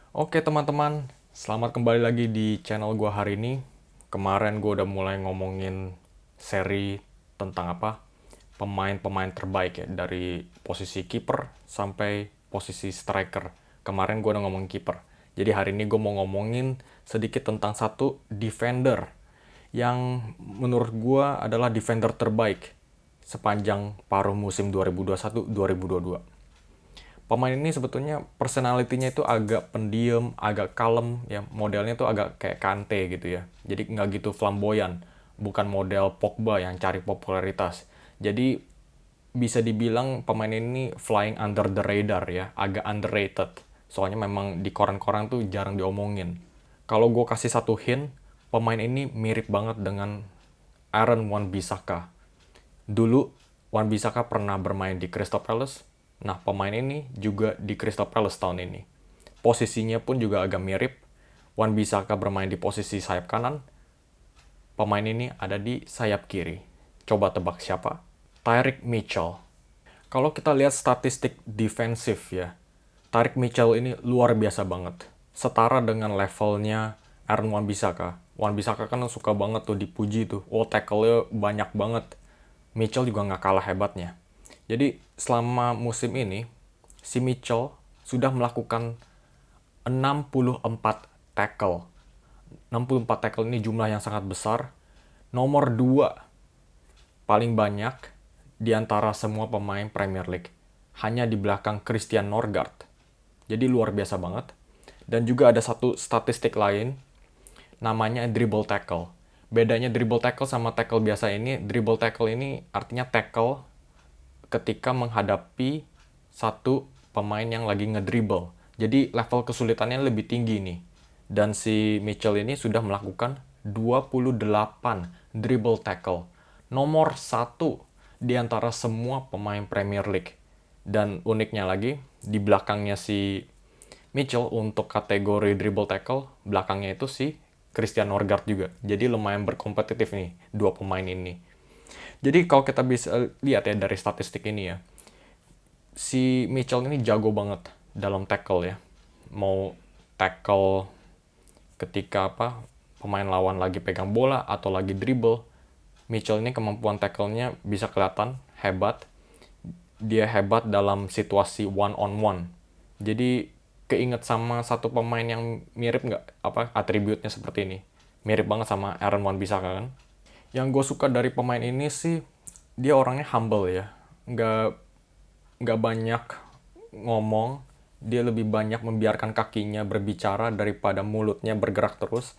Oke teman-teman, selamat kembali lagi di channel gua hari ini. Kemarin gua udah mulai ngomongin seri tentang apa? Pemain-pemain terbaik ya, dari posisi kiper sampai posisi striker. Kemarin gua udah ngomongin kiper. Jadi hari ini gua mau ngomongin sedikit tentang satu defender yang menurut gua adalah defender terbaik sepanjang paruh musim 2021-2022. Pemain ini sebetulnya personality-nya itu agak pendiam, agak kalem, ya modelnya tuh agak kayak Kante gitu ya. Jadi nggak gitu flamboyan, bukan model Pogba yang cari popularitas. Jadi bisa dibilang pemain ini flying under the radar ya, agak underrated. Soalnya memang di koran-koran tuh jarang diomongin. Kalau gue kasih satu hint, pemain ini mirip banget dengan Aaron Wan-Bissaka. Dulu Wan-Bissaka pernah bermain di Crystal Palace. Nah, pemain ini juga di Crystal Palace tahun ini. Posisinya pun juga agak mirip. Wan-Bissaka bermain di posisi sayap kanan. Pemain ini ada di sayap kiri. Coba tebak siapa? Tyrick Mitchell. Kalau kita lihat statistik defensif ya, Tyrick Mitchell ini luar biasa banget. Setara dengan levelnya Aaron Wan-Bissaka. Wan-Bissaka kan suka banget tuh dipuji tuh. Oh, tackle-nya banyak banget. Mitchell juga nggak kalah hebatnya. Jadi selama musim ini, si Mitchell sudah melakukan 64 tackle. 64 tackle ini jumlah yang sangat besar. Nomor 2 paling banyak di antara semua pemain Premier League. Hanya di belakang Christian Norgard. Jadi luar biasa banget. Dan juga ada satu statistik lain, namanya dribble tackle. Bedanya dribble tackle sama tackle biasa ini, dribble tackle ini artinya tackle ketika menghadapi satu pemain yang lagi ngedribble. Jadi level kesulitannya lebih tinggi nih. Dan si Mitchell ini sudah melakukan 28 dribble tackle. Nomor 1 di antara semua pemain Premier League. Dan uniknya lagi, di belakangnya si Mitchell untuk kategori dribble tackle, belakangnya itu si Christian Norgard juga. Jadi lumayan berkompetitif nih, dua pemain ini. Jadi kalau kita bisa lihat ya dari statistik ini ya, si Mitchell ini jago banget dalam tackle ya. Mau tackle ketika apa pemain lawan lagi pegang bola atau lagi dribble, Mitchell ini kemampuan tackle-nya bisa kelihatan hebat. Dia hebat dalam situasi one on one. Jadi keinget sama satu pemain yang mirip nggak apa atributnya seperti ini. Mirip banget sama Aaron Wan-Bissaka kan. Yang gue suka dari pemain ini sih dia orangnya humble ya. Nggak banyak ngomong, dia lebih banyak membiarkan kakinya berbicara daripada mulutnya bergerak terus.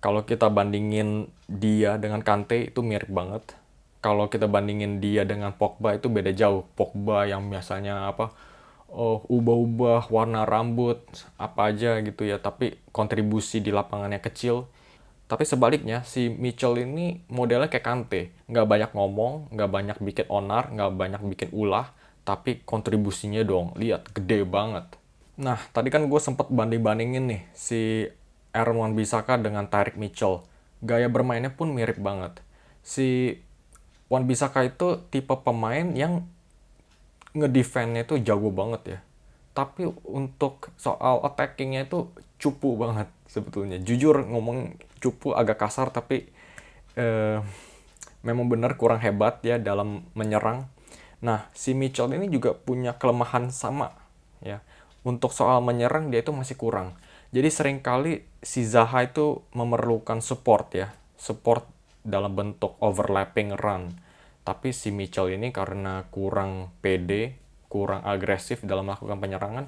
Kalau kita bandingin dia dengan Kante itu mirip banget. Kalau kita bandingin dia dengan Pogba itu beda jauh. Pogba yang biasanya apa, oh ubah-ubah warna rambut apa aja gitu ya, tapi kontribusi di lapangannya kecil. Tapi sebaliknya si Mitchell ini modelnya kayak Kante, nggak banyak ngomong, nggak banyak bikin onar, nggak banyak bikin ulah, tapi kontribusinya dong, lihat gede banget. Nah, tadi kan gue sempet banding-bandingin nih si Aaron Wan-Bissaka dengan Tyrick Mitchell. Gaya bermainnya pun mirip banget. Si Wan-Bissaka itu tipe pemain yang ngedefend-nya itu jago banget ya. Tapi untuk soal attackingnya itu cupu banget sebetulnya. Jujur ngomong cupu agak kasar tapi eh, memang benar kurang hebat ya dalam menyerang. Nah, si Mitchell ini juga punya kelemahan sama ya. Untuk soal menyerang dia itu masih kurang. Jadi seringkali si Zaha itu memerlukan support ya. Support dalam bentuk overlapping run. Tapi si Mitchell ini karena kurang pede, kurang agresif dalam melakukan penyerangan,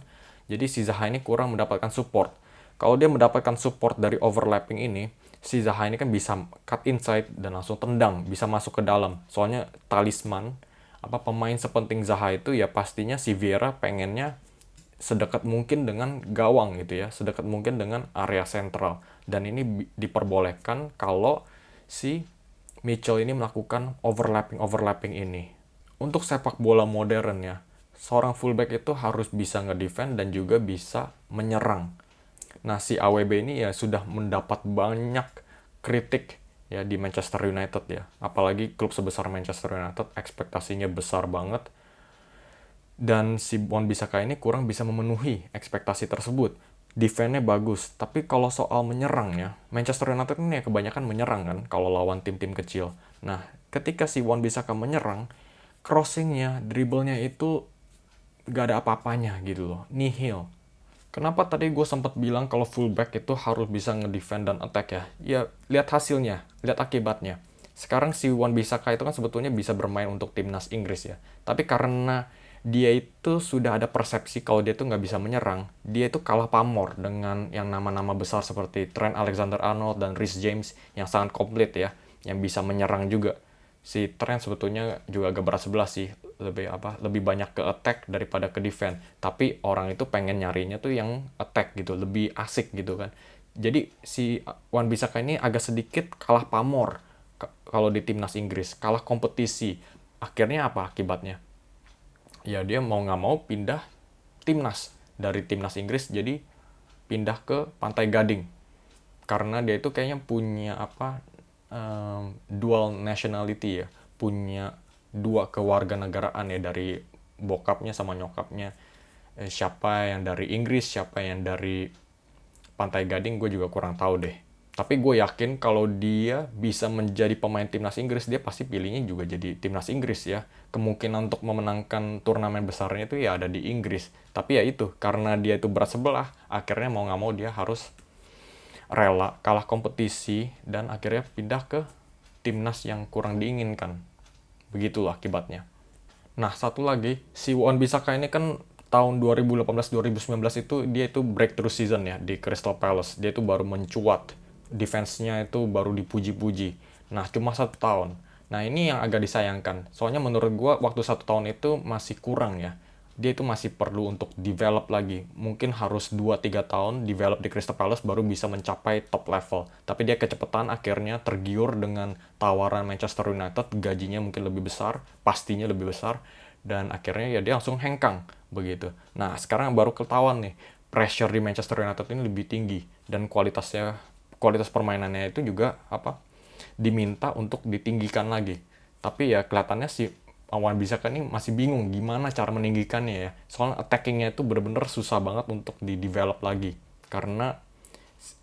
jadi si Zaha ini kurang mendapatkan support. Kalau dia mendapatkan support dari overlapping ini, si Zaha ini kan bisa cut inside dan langsung tendang, bisa masuk ke dalam. Soalnya talisman, apa pemain sepenting Zaha itu ya pastinya si Vieira pengennya sedekat mungkin dengan gawang gitu ya, sedekat mungkin dengan area sentral. Dan ini diperbolehkan kalau si Mitchell ini melakukan overlapping ini. Untuk sepak bola modern ya, seorang fullback itu harus bisa ngedefend dan juga bisa menyerang. Nah, si AWB ini ya sudah mendapat banyak kritik ya di Manchester United ya. Apalagi klub sebesar Manchester United ekspektasinya besar banget. Dan si Wan-Bissaka ini kurang bisa memenuhi ekspektasi tersebut. defense-nya bagus. Tapi kalau soal menyerang ya, Manchester United ini ya kebanyakan menyerang kan kalau lawan tim-tim kecil. Nah, ketika si Wan-Bissaka menyerang, crossing-nya, dribble-nya itu gak ada apa-apanya gitu loh, nihil. Kenapa tadi gue sempat bilang kalau fullback itu harus bisa ngedefend dan attack ya? Ya, lihat hasilnya, lihat akibatnya. Sekarang si Wan-Bissaka itu kan sebetulnya bisa bermain untuk timnas Inggris ya. Tapi karena dia itu sudah ada persepsi kalau dia itu nggak bisa menyerang, dia itu kalah pamor dengan yang nama-nama besar seperti Trent Alexander-Arnold dan Reece James yang sangat komplit ya, yang bisa menyerang juga. Si Trent sebetulnya juga agak berat sebelah sih, lebih banyak ke attack daripada ke defense, tapi orang itu pengen nyarinya tuh yang attack gitu, lebih asik gitu kan. Jadi si Wan-Bissaka ini agak sedikit kalah pamor kalau di timnas Inggris, kalah kompetisi. Akhirnya apa akibatnya? Ya dia mau nggak mau pindah timnas, dari timnas Inggris jadi pindah ke Pantai Gading, karena dia itu kayaknya punya dual nationality ya, punya dua kewarganegaraan ya, dari bokapnya sama nyokapnya. Siapa yang dari Inggris, siapa yang dari Pantai Gading, gue juga kurang tahu deh. Tapi gue yakin kalau dia bisa menjadi pemain timnas Inggris, dia pasti pilihnya juga jadi timnas Inggris ya. Kemungkinan untuk memenangkan turnamen besarnya itu ya ada di Inggris. Tapi ya itu, karena dia itu berat sebelah, akhirnya mau nggak mau dia harus rela kalah kompetisi dan akhirnya pindah ke timnas yang kurang diinginkan. Begitulah akibatnya. Nah, satu lagi, si Wan-Bissaka ini kan tahun 2018-2019 itu dia itu breakthrough season ya di Crystal Palace. Dia itu baru mencuat. Defense-nya itu baru dipuji-puji. Nah, cuma 1 tahun. Nah, ini yang agak disayangkan. Soalnya menurut gue waktu 1 tahun itu masih kurang ya. Dia itu masih perlu untuk develop lagi. Mungkin harus 2-3 tahun develop di Crystal Palace baru bisa mencapai top level. Tapi dia kecepatan akhirnya tergiur dengan tawaran Manchester United, gajinya mungkin lebih besar, pastinya lebih besar, dan akhirnya ya dia langsung hengkang begitu. Nah, sekarang baru ketahuan nih, pressure di Manchester United ini lebih tinggi dan kualitas permainannya itu juga diminta untuk ditinggikan lagi. Tapi ya kelihatannya si Wan-Bissaka ini masih bingung gimana cara meninggikannya ya. Soalnya attackingnya itu bener-bener susah banget untuk di-develop lagi. Karena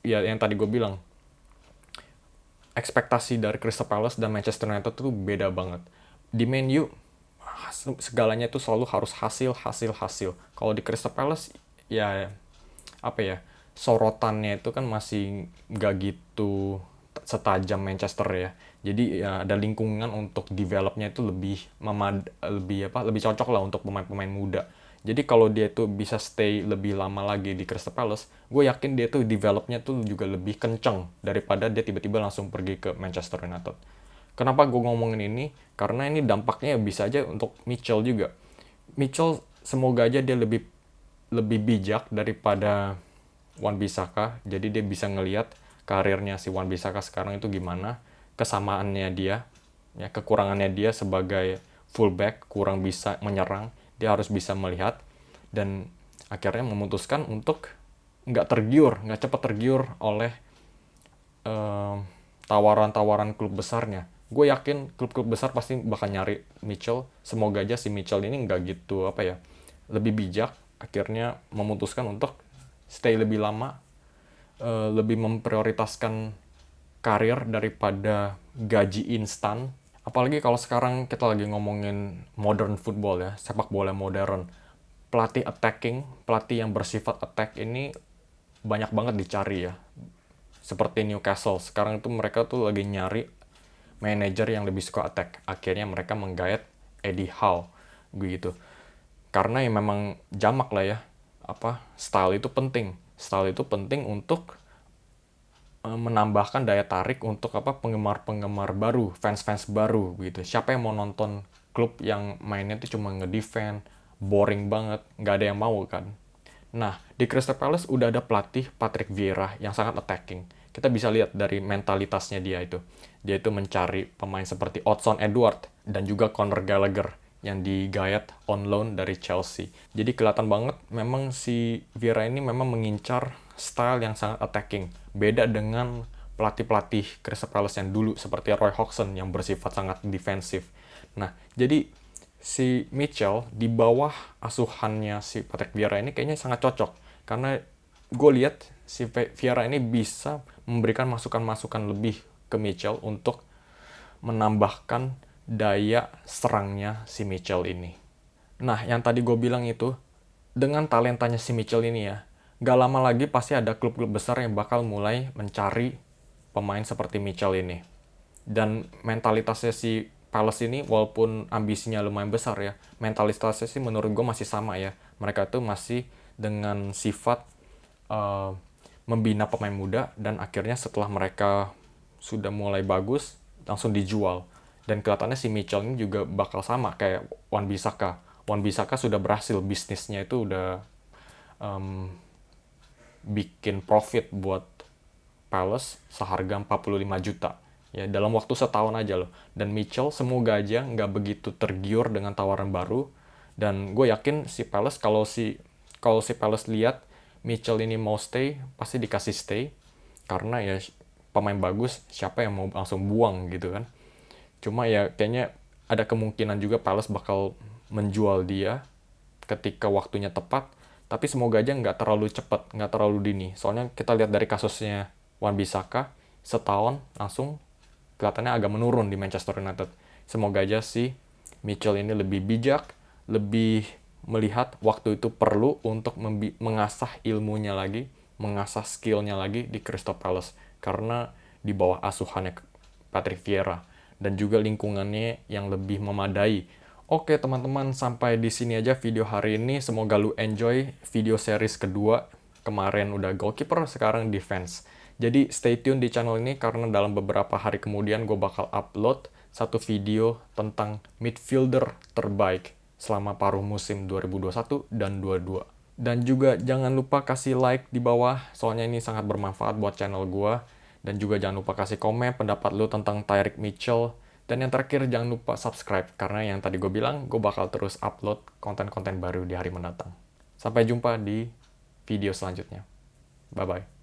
ya yang tadi gue bilang, ekspektasi dari Crystal Palace dan Manchester United itu beda banget. Di Man U, segalanya itu selalu harus hasil. Kalau di Crystal Palace, ya sorotannya itu kan masih gak gitu setajam Manchester ya. Jadi ya ada lingkungan untuk developnya itu lebih cocok lah untuk pemain-pemain muda. Jadi kalau dia tuh bisa stay lebih lama lagi di Crystal Palace, gue yakin dia tuh developnya tuh juga lebih kenceng daripada dia tiba-tiba langsung pergi ke Manchester United. Kenapa gue ngomongin ini? Karena ini dampaknya bisa aja untuk Mitchell juga. Mitchell semoga aja dia lebih lebih bijak daripada Wan-Bissaka, jadi dia bisa ngelihat karirnya si Wan-Bissaka sekarang itu gimana, kesamaannya dia, ya kekurangannya dia sebagai fullback, kurang bisa menyerang, dia harus bisa melihat dan akhirnya memutuskan untuk nggak cepat tergiur oleh tawaran-tawaran klub besarnya. Gue yakin klub-klub besar pasti bakal nyari Mitchell. Semoga aja si Mitchell ini nggak gitu lebih bijak, akhirnya memutuskan untuk stay lebih lama, lebih memprioritaskan karir daripada gaji instan. Apalagi kalau sekarang kita lagi ngomongin modern football ya, sepak bola modern. Pelatih attacking, pelatih yang bersifat attack ini banyak banget dicari ya. Seperti Newcastle, sekarang itu mereka tuh lagi nyari manajer yang lebih suka attack. Akhirnya mereka menggait Eddie Howe gitu. Karena ya memang jamak lah ya, style itu penting. Style itu penting untuk menambahkan daya tarik untuk penggemar-penggemar baru, fans-fans baru gitu. Siapa yang mau nonton klub yang mainnya tuh cuma ngedefend, boring banget, nggak ada yang mau kan. Nah, di Crystal Palace udah ada pelatih Patrick Vieira yang sangat attacking. Kita bisa lihat dari mentalitasnya dia itu. Dia itu mencari pemain seperti Hudson-Odoi dan juga Conor Gallagher yang digayat on loan dari Chelsea. Jadi kelihatan banget memang si Vieira ini memang mengincar style yang sangat attacking. Beda dengan pelatih-pelatih Crystal Palace yang dulu seperti Roy Hodgson yang bersifat sangat defensif. Nah, jadi si Mitchell di bawah asuhannya si Patrick Vieira ini kayaknya sangat cocok. Karena gue lihat si Vieira ini bisa memberikan masukan-masukan lebih ke Mitchell untuk menambahkan daya serangnya si Mitchell ini. Nah, yang tadi gue bilang itu, dengan talentanya si Mitchell ini ya, gak lama lagi pasti ada klub-klub besar yang bakal mulai mencari pemain seperti Mitchell ini. Dan mentalitasnya si Palace ini, walaupun ambisinya lumayan besar ya, mentalitasnya sih menurut gue masih sama ya. Mereka tuh masih dengan sifat uh, membina pemain muda, dan akhirnya setelah mereka sudah mulai bagus, langsung dijual. Dan kelihatannya si Mitchell ini juga bakal sama kayak Wan-Bissaka. Wan-Bissaka sudah berhasil, bisnisnya itu udah um, bikin profit buat Palace seharga 45 juta. Ya, dalam waktu setahun aja loh. Dan Mitchell semoga aja nggak begitu tergiur dengan tawaran baru. Dan gue yakin si Palace, kalau si Palace lihat Mitchell ini mau stay, pasti dikasih stay. Karena ya pemain bagus, siapa yang mau langsung buang gitu kan. Cuma ya kayaknya ada kemungkinan juga Palace bakal menjual dia ketika waktunya tepat. Tapi semoga aja nggak terlalu cepat, nggak terlalu dini. Soalnya kita lihat dari kasusnya Wan-Bissaka, setahun langsung kelihatannya agak menurun di Manchester United. Semoga aja si Mitchell ini lebih bijak, lebih melihat waktu itu perlu untuk mengasah ilmunya lagi, mengasah skillnya lagi di Crystal Palace. Karena di bawah asuhannya Patrick Vieira, dan juga lingkungannya yang lebih memadai. Oke teman-teman, sampai di sini aja video hari ini. Semoga lu enjoy video series kedua. Kemarin udah goalkeeper, sekarang defense. Jadi stay tune di channel ini karena dalam beberapa hari kemudian gue bakal upload satu video tentang midfielder terbaik selama paruh musim 2021 dan 22. Dan juga jangan lupa kasih like di bawah, soalnya ini sangat bermanfaat buat channel gue. Dan juga jangan lupa kasih komen pendapat lu tentang Tyrick Mitchell. Dan yang terakhir, jangan lupa subscribe, karena yang tadi gue bilang, gue bakal terus upload konten-konten baru di hari mendatang. Sampai jumpa di video selanjutnya. Bye-bye.